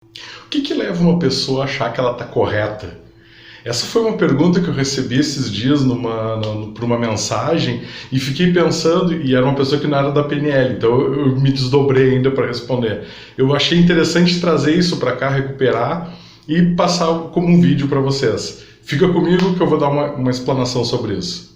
O que leva uma pessoa a achar que ela está correta? Essa foi uma pergunta que eu recebi esses dias por uma mensagem e fiquei pensando, e era uma pessoa que não era da PNL, então eu me desdobrei ainda para responder. Eu achei interessante trazer isso para cá, recuperar e passar como um vídeo para vocês. Fica comigo que eu vou dar uma explanação sobre isso.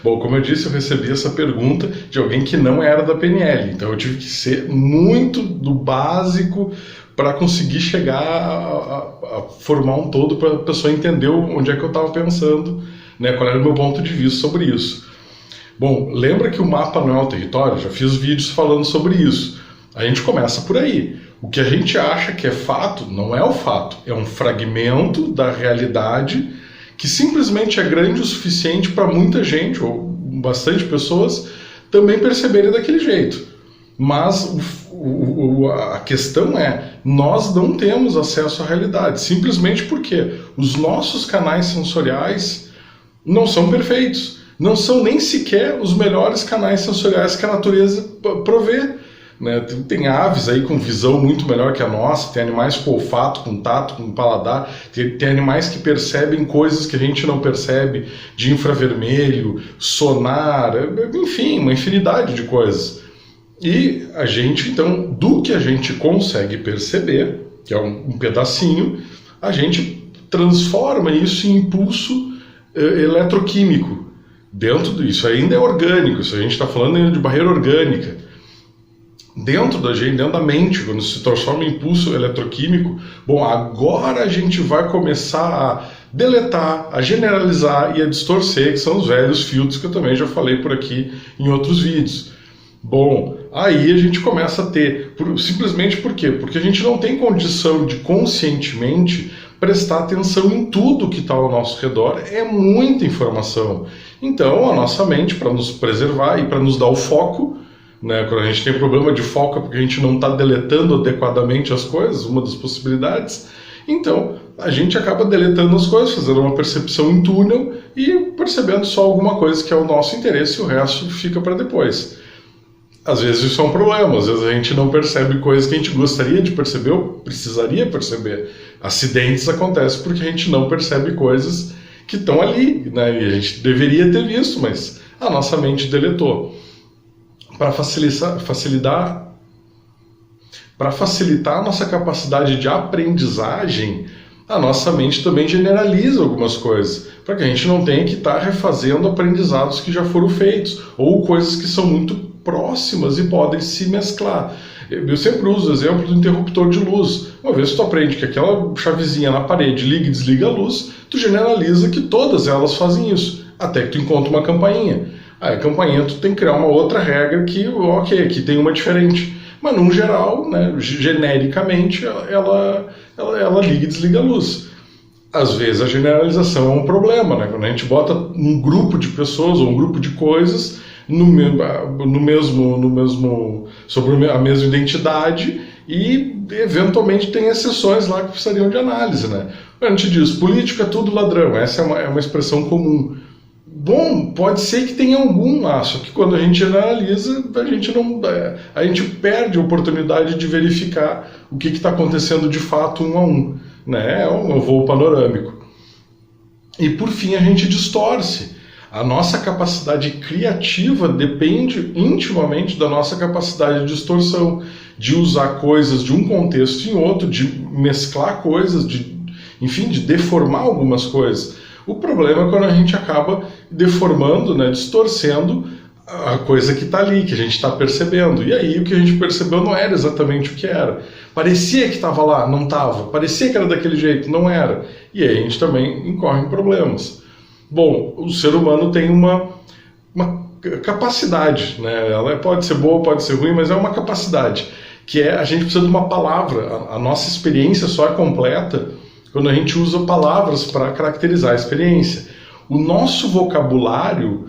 Bom, como eu disse, eu recebi essa pergunta de alguém que não era da PNL, então eu tive que ser muito do básico para conseguir chegar a formar um todo para a pessoa entender onde é que eu estava pensando, né, qual era o meu ponto de vista sobre isso. Bom, lembra que o mapa não é o território? Já fiz vídeos falando sobre isso. A gente começa por aí. O que a gente acha que é fato não é o fato, é um fragmento da realidade que simplesmente é grande o suficiente para muita gente, ou bastante pessoas, também perceberem daquele jeito. Mas a questão é, nós não temos acesso à realidade, simplesmente porque os nossos canais sensoriais não são perfeitos, não são nem sequer os melhores canais sensoriais que a natureza provê. Né? Tem aves aí com visão muito melhor que a nossa, tem animais com olfato, com tato, com paladar, tem animais que percebem coisas que a gente não percebe, de infravermelho, sonar, enfim, uma infinidade de coisas. E a gente, então, do que a gente consegue perceber, que é um pedacinho, a gente transforma isso em impulso eletroquímico. Dentro disso ainda é orgânico, isso a gente está falando ainda de barreira orgânica. Dentro da gente, dentro da mente, quando se transforma em impulso eletroquímico, bom, agora a gente vai começar a deletar, a generalizar e a distorcer, que são os velhos filtros que eu também já falei por aqui em outros vídeos. Bom, aí a gente começa a ter, simplesmente por quê? Porque a gente não tem condição de conscientemente prestar atenção em tudo que está ao nosso redor, é muita informação. Então a nossa mente, para nos preservar e para nos dar o foco, né, quando a gente tem problema de foco é porque a gente não está deletando adequadamente as coisas, uma das possibilidades, então a gente acaba deletando as coisas, fazendo uma percepção em túnel e percebendo só alguma coisa que é o nosso interesse e o resto fica para depois. Às vezes isso é um problema, às vezes a gente não percebe coisas que a gente gostaria de perceber ou precisaria perceber. Acidentes acontecem porque a gente não percebe coisas que estão ali, né, e a gente deveria ter visto, mas a nossa mente deletou. Para facilitar a nossa capacidade de aprendizagem, a nossa mente também generaliza algumas coisas, para que a gente não tenha que estar refazendo aprendizados que já foram feitos, ou coisas que são muito próximas e podem se mesclar. Eu sempre uso o exemplo do interruptor de luz. Uma vez que tu aprende que aquela chavezinha na parede liga e desliga a luz, tu generaliza que todas elas fazem isso, até que tu encontra uma campainha. Aí a campainha tu tem que criar uma outra regra que, ok, aqui tem uma diferente. Mas, no geral, né, genericamente, ela liga e desliga a luz. Às vezes a generalização é um problema, né? Quando a gente bota um grupo de pessoas ou um grupo de coisas sobre a mesma identidade e, eventualmente, tem exceções lá que precisariam de análise, né? A gente diz, político é tudo ladrão, essa é uma expressão comum. Bom, pode ser que tenha algum lá, só que quando a gente analisa, a gente perde a oportunidade de verificar o que está acontecendo de fato um a um, né? É um voo panorâmico. E por fim a gente distorce. A nossa capacidade criativa depende intimamente da nossa capacidade de distorção, de usar coisas de um contexto em outro, de mesclar coisas, enfim, de deformar algumas coisas. O problema é quando a gente acaba deformando, né, distorcendo a coisa que está ali, que a gente está percebendo. E aí o que a gente percebeu não era exatamente o que era. Parecia que estava lá, não estava. Parecia que era daquele jeito, não era. E aí a gente também incorre em problemas. Bom, o ser humano tem uma capacidade, né? Ela pode ser boa, pode ser ruim, mas é uma capacidade, que é a gente precisa de uma palavra. A nossa experiência só é completa quando a gente usa palavras para caracterizar a experiência. O nosso vocabulário,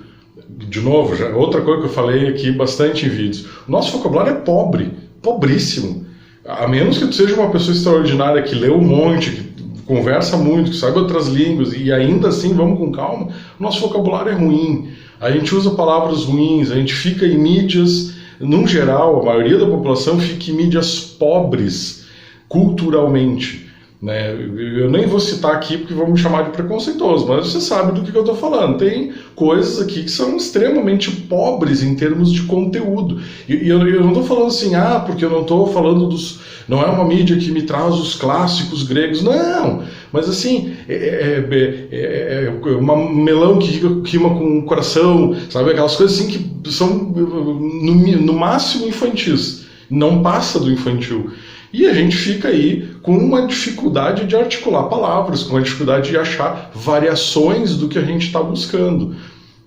de novo, já outra coisa que eu falei aqui bastante em vídeos, o nosso vocabulário é pobre, pobríssimo. A menos que tu seja uma pessoa extraordinária que lê um monte, que conversa muito, que sabe outras línguas, e ainda assim, vamos com calma, o nosso vocabulário é ruim. a gente usa palavras ruins, a gente fica em mídias, num geral, a maioria da população fica em mídias pobres culturalmente. Né? Eu nem vou citar aqui porque vão me chamar de preconceituoso, mas você sabe do que eu estou falando. Tem coisas aqui que são extremamente pobres em termos de conteúdo. E eu não estou falando assim, porque eu não estou falando dos... Não é uma mídia que me traz os clássicos gregos, não. Mas assim, uma melão que rima com o coração, sabe? Aquelas coisas assim que são no máximo infantis. Não passa do infantil. E a gente fica aí com uma dificuldade de articular palavras, com uma dificuldade de achar variações do que a gente está buscando.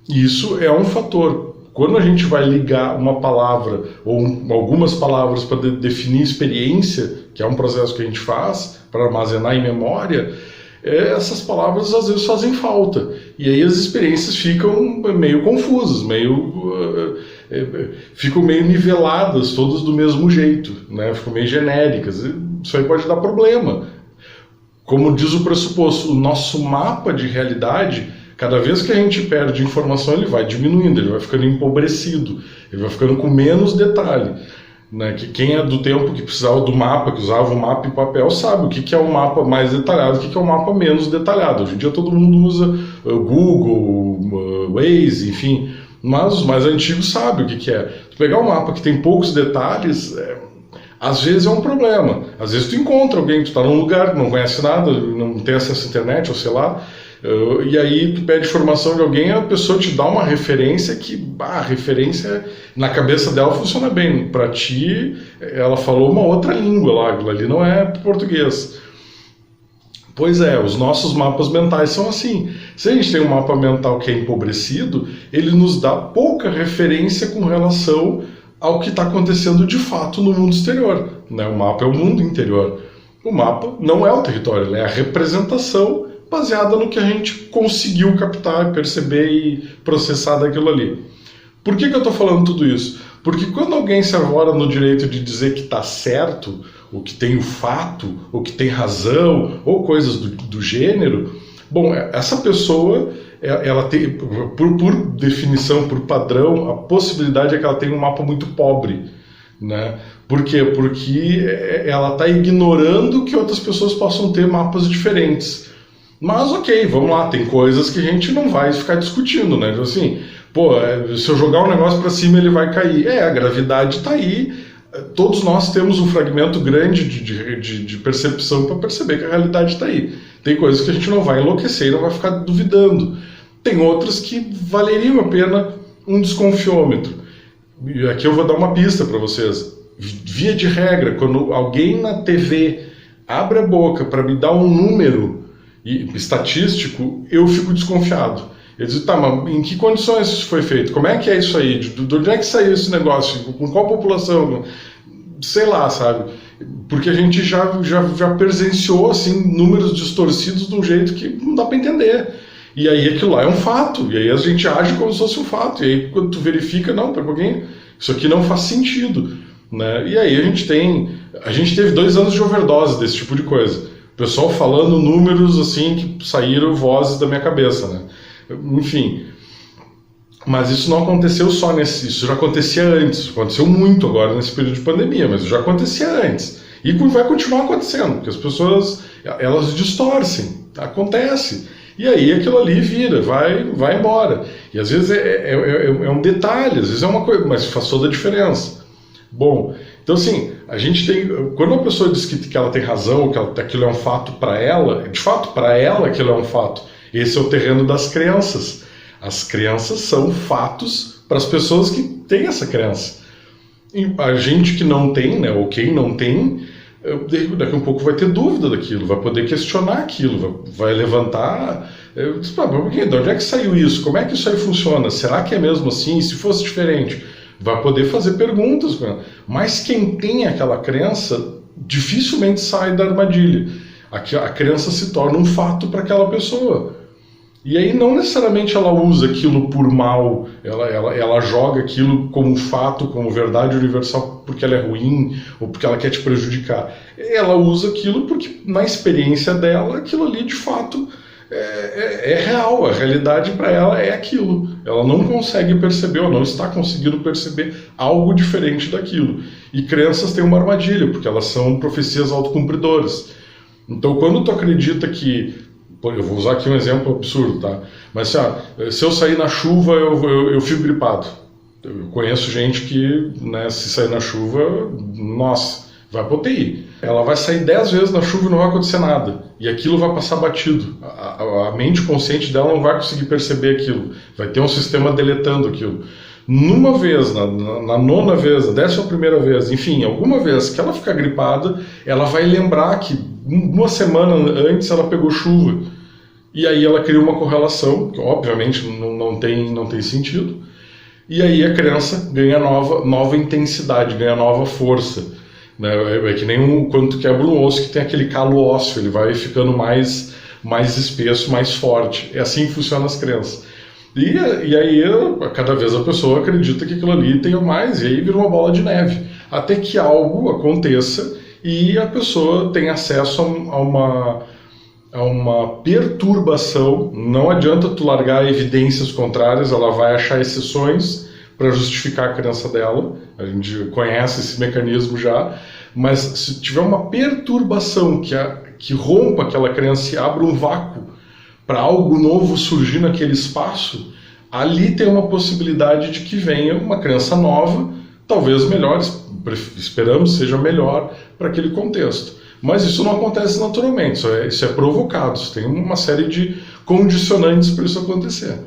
E isso é um fator. Quando a gente vai ligar uma palavra ou algumas palavras para definir experiência, que é um processo que a gente faz para armazenar em memória, essas palavras às vezes fazem falta. E aí as experiências ficam meio confusas, ficam meio niveladas, todas do mesmo jeito, né? Ficam meio genéricas. Isso aí pode dar problema. Como diz o pressuposto, o nosso mapa de realidade, cada vez que a gente perde informação, ele vai diminuindo, ele vai ficando empobrecido, ele vai ficando com menos detalhe. Né? Que quem é do tempo que precisava do mapa, que usava o mapa em papel, sabe o que é um mapa mais detalhado, o que é um mapa menos detalhado. Hoje em dia todo mundo usa Google, Waze, enfim, mas os mais antigos sabem o que é. Tu pegar um mapa que tem poucos detalhes, às vezes é um problema. Às vezes tu encontra alguém, tu está num lugar, não conhece nada, não tem acesso à internet, ou sei lá, e aí tu pede informação de alguém, a pessoa te dá uma referência que, a referência na cabeça dela funciona bem. Para ti, ela falou uma outra língua lá, aquilo ali não é português. Pois é, os nossos mapas mentais são assim. Se a gente tem um mapa mental que é empobrecido, ele nos dá pouca referência com relação ao que está acontecendo de fato no mundo exterior. Né? O mapa é o mundo interior. O mapa não é o território, ele é a representação baseada no que a gente conseguiu captar, perceber e processar daquilo ali. Por que eu estou falando tudo isso? Porque quando alguém se arvora no direito de dizer que está certo, ou que tem o fato, ou que tem razão, ou coisas do gênero, bom, essa pessoa, ela tem, por definição, por padrão, a possibilidade é que ela tenha um mapa muito pobre. Né? Por quê? Porque ela está ignorando que outras pessoas possam ter mapas diferentes. Mas ok, vamos lá, tem coisas que a gente não vai ficar discutindo, né? Assim, se eu jogar um negócio para cima ele vai cair. A gravidade está aí, todos nós temos um fragmento grande de percepção para perceber que a realidade está aí. Tem coisas que a gente não vai enlouquecer e não vai ficar duvidando. Tem outras que valeriam a pena um desconfiômetro. E aqui eu vou dar uma pista para vocês. Via de regra, quando alguém na TV abre a boca para me dar um número estatístico, eu fico desconfiado. Eu digo, tá, mas em que condições isso foi feito? Como é que é isso aí? De onde é que saiu esse negócio? Com qual população? Sei lá, sabe? Porque a gente já presenciou assim, números distorcidos de um jeito que não dá para entender. E aí aquilo lá é um fato. E aí a gente age como se fosse um fato. E aí quando tu verifica, não, pera um pouquinho, isso aqui não faz sentido. Né? E aí a gente teve 2 anos de overdose desse tipo de coisa. O pessoal falando números assim que saíram vozes da minha cabeça, né? Enfim, mas isso não aconteceu só isso já acontecia antes, aconteceu muito agora nesse período de pandemia, mas já acontecia antes e vai continuar acontecendo, porque as pessoas elas distorcem, acontece, e aí aquilo ali vira, vai embora, e às vezes é um detalhe, às vezes é uma coisa, mas faz toda a diferença. Bom, então assim, a gente tem, quando uma pessoa diz que ela tem razão, que aquilo é um fato para ela, de fato para ela aquilo é um fato. Esse é o terreno das crenças. As crenças são fatos para as pessoas que têm essa crença. E a gente que não tem, né, ou quem não tem, daqui a um pouco vai ter dúvida daquilo, vai poder questionar aquilo, vai levantar. De onde é que saiu isso? Como é que isso aí funciona? Será que é mesmo assim? E se fosse diferente? Vai poder fazer perguntas. Mas quem tem aquela crença dificilmente sai da armadilha. A crença se torna um fato para aquela pessoa. E aí não necessariamente ela usa aquilo por mal, ela joga aquilo como fato, como verdade universal porque ela é ruim ou porque ela quer te prejudicar. Ela usa aquilo porque na experiência dela aquilo ali de fato é real, a realidade para ela é aquilo. Ela não consegue perceber, ou não está conseguindo perceber algo diferente daquilo. E crenças têm uma armadilha, porque elas são profecias autocumpridoras. Então, quando tu acredita que... Eu vou usar aqui um exemplo absurdo, tá? Mas assim, se eu sair na chuva, eu fico gripado. Eu conheço gente que, né, se sair na chuva, nossa, vai para UTI. Ela vai sair 10 vezes na chuva e não vai acontecer nada. E aquilo vai passar batido. A mente consciente dela não vai conseguir perceber aquilo. Vai ter um sistema deletando aquilo. Numa vez, na 9ª vez, na 11ª vez, enfim, alguma vez que ela ficar gripada, ela vai lembrar que uma semana antes ela pegou chuva. E aí ela cria uma correlação, que obviamente não tem sentido. E aí a crença ganha nova intensidade, ganha nova força. É que nem quando tu quebra um osso que tem aquele calo ósseo, ele vai ficando mais espesso, mais forte. É assim que funcionam as crenças. E aí, cada vez a pessoa acredita que aquilo ali tem mais, e aí vira uma bola de neve. Até que algo aconteça e a pessoa tem acesso a uma perturbação. Não adianta tu largar evidências contrárias, ela vai achar exceções para justificar a crença dela. A gente conhece esse mecanismo já. Mas se tiver uma perturbação que rompa aquela crença e abra um vácuo para algo novo surgir naquele espaço, ali tem uma possibilidade de que venha uma crença nova, talvez melhor, esperamos seja melhor para aquele contexto. Mas isso não acontece naturalmente, isso é provocado, isso tem uma série de condicionantes para isso acontecer.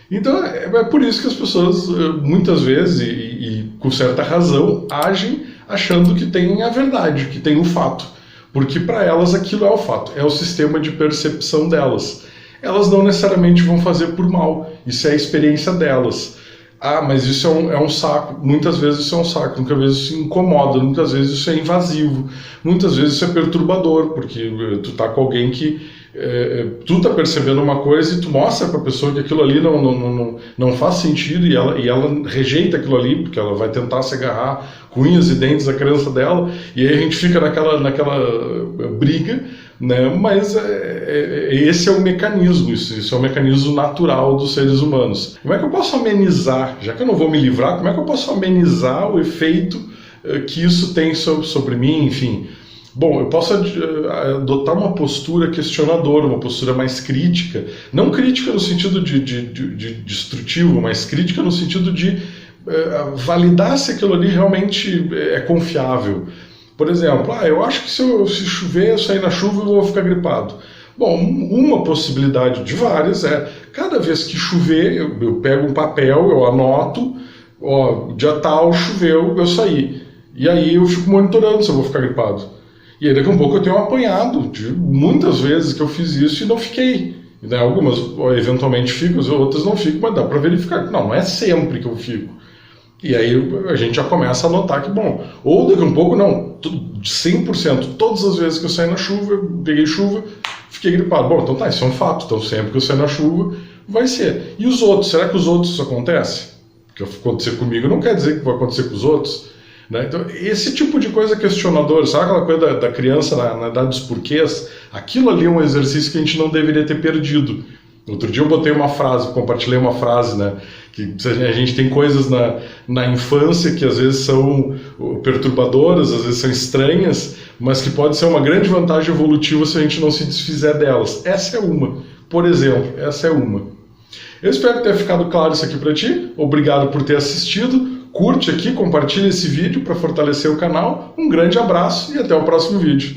Então é por isso que as pessoas muitas vezes, e com certa razão, agem achando que tem a verdade, que tem o fato. Porque para elas aquilo é o fato, é o sistema de percepção delas. Elas não necessariamente vão fazer por mal, isso é a experiência delas. Ah, mas isso é um saco. Muitas vezes isso é um saco, muitas vezes isso incomoda, muitas vezes isso é invasivo, muitas vezes isso é perturbador, porque tu tá com alguém que tu tá percebendo uma coisa e tu mostra para a pessoa que aquilo ali não faz sentido e ela rejeita aquilo ali, porque ela vai tentar se agarrar com unhas e dentes à crença dela, e aí a gente fica naquela briga, né? Mas esse é o mecanismo, isso é o mecanismo natural dos seres humanos. Como é que eu posso amenizar, já que eu não vou me livrar, como é que eu posso amenizar o efeito que isso tem sobre mim, enfim? Bom, eu posso adotar uma postura questionadora, uma postura mais crítica, não crítica no sentido de destrutivo, mas crítica no sentido de validar se aquilo ali realmente é confiável. Por exemplo, eu acho que se chover, eu sair na chuva eu vou ficar gripado. Bom, uma possibilidade de várias é, cada vez que chover, eu pego um papel, eu anoto, dia tal, choveu, eu saí. E aí eu fico monitorando se eu vou ficar gripado. E aí daqui a um pouco eu tenho um apanhado de muitas vezes que eu fiz isso e não fiquei. Né? Algumas eventualmente fico, as outras não fico, mas dá para verificar. Não é sempre que eu fico. E aí a gente já começa a notar que, bom, ou daqui a um pouco, não, 100%, todas as vezes que eu saí na chuva, eu peguei chuva, fiquei gripado. Bom, então tá, isso é um fato, então sempre que eu sair na chuva, vai ser. E os outros, será que os outros isso acontece? O que acontecer comigo não quer dizer que vai acontecer com os outros. Né? Então, esse tipo de coisa questionadora, sabe aquela coisa da criança na idade dos porquês? Aquilo ali é um exercício que a gente não deveria ter perdido. Outro dia eu botei uma frase, compartilhei uma frase, né? Que a gente tem coisas na infância que às vezes são perturbadoras, às vezes são estranhas, mas que pode ser uma grande vantagem evolutiva se a gente não se desfizer delas. Essa é uma, por exemplo, essa é uma. Eu espero ter ficado claro isso aqui para ti. Obrigado por ter assistido. Curte aqui, compartilha esse vídeo para fortalecer o canal. Um grande abraço e até o próximo vídeo.